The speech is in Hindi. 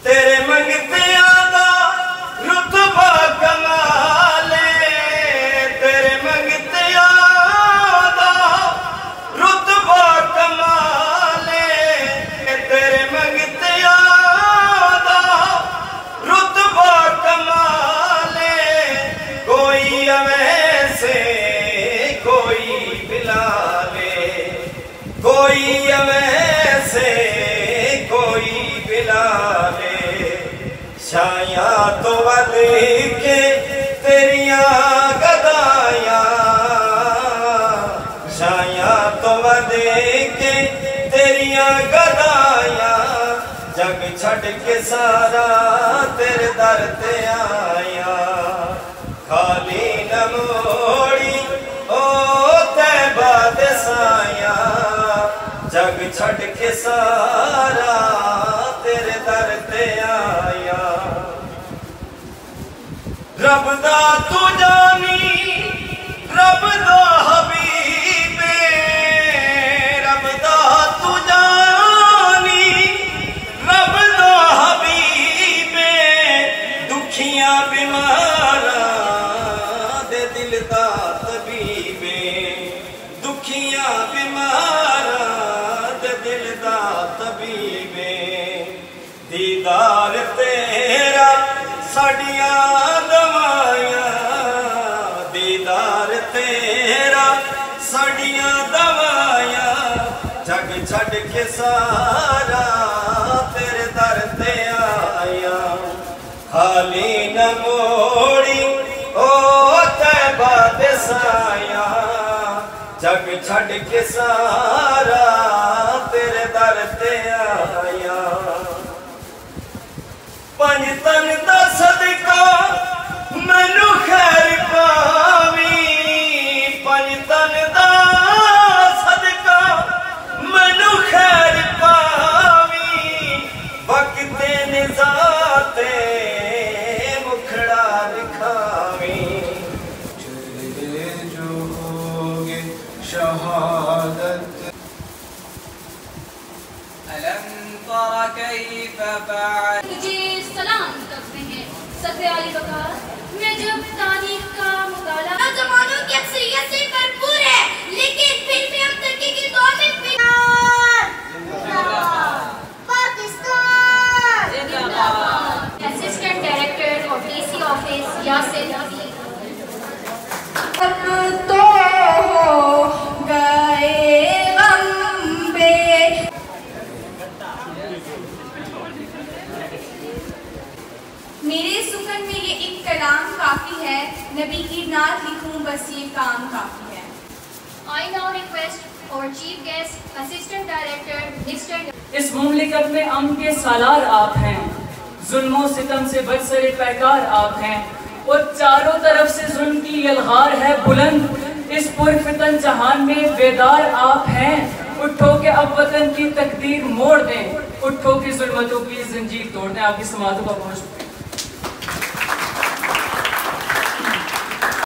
तेरे मंगतिया दा रुतबा कमाले, तेरे मंगतिया दा रुतबा कमाले, तेरे मंगतिया दा रुतबा कमाले। कोई अवैसे कोई बिलाले, कोई अवैसे कोई बिलाले। शाया तो वध के तेरिया गदाया, शाया तो वध के तेरिया गदाया। जग छड़ के सारा तेरे दर ते आया, खाली न मोड़ी ओ तैबा दे साया। जग छड़ के सारा तेरे दर ते आया। रब दा तू जानी रब दा हबीबे, रब दा तू जानी रब दा हबीबे। दुखियां बीमारा दे दिल दा तबीबे, दुखियां बीमारा दे दिल दा तबीबे। दीदार तेरा साडिया दवाया, दीदार तेरा साडिया दवाया। जग छड़ के सारा तेरे दर ते आया, खाली न मोड़ी ओ तैबा दे साया। जग छड़ के सारा तेरे दर ते आया। पंज तन दा सदका मैनू खैर पावी, पंज तन दा सदका मैनू खैर पावी। वक्ते निजाते मुखड़ा दिखावी, चले जो होगे शहादत। अलम तरा कैफ फअल। तुझे सलाम करते हैं सफ़े अली वकार। मैं जब तारीख का मुताला जमानों की अक्सरियत से भरपूर है, लेकिन फिर भी हम तरक्की की दौर में पाकिस्तान जिंदाबाद। असिस्टेंट डायरेक्टर और डीसी ऑफिस यासिर अली। तो गए मेरे सुखन में ये एक कलाम काफी है, नबी की नात लिखूं बस ये काम काफी है। I now request our chief guest, assistant director, Mr. इस मुमलिकत में अमन के सालार आप हैं, जुल्मों सितम से बरसरे पैकार आप हैं। और चारों तरफ से जुल्म की यलगार है बुलंद, इस पुरफितन जहान में बेदार आप हैं। उठो के अब वतन की तकदीर मोड़ दें, उठो की जुल्मतों की जंजीर तोड़ दें। आपकी समातों का बहुत शुक्रिया।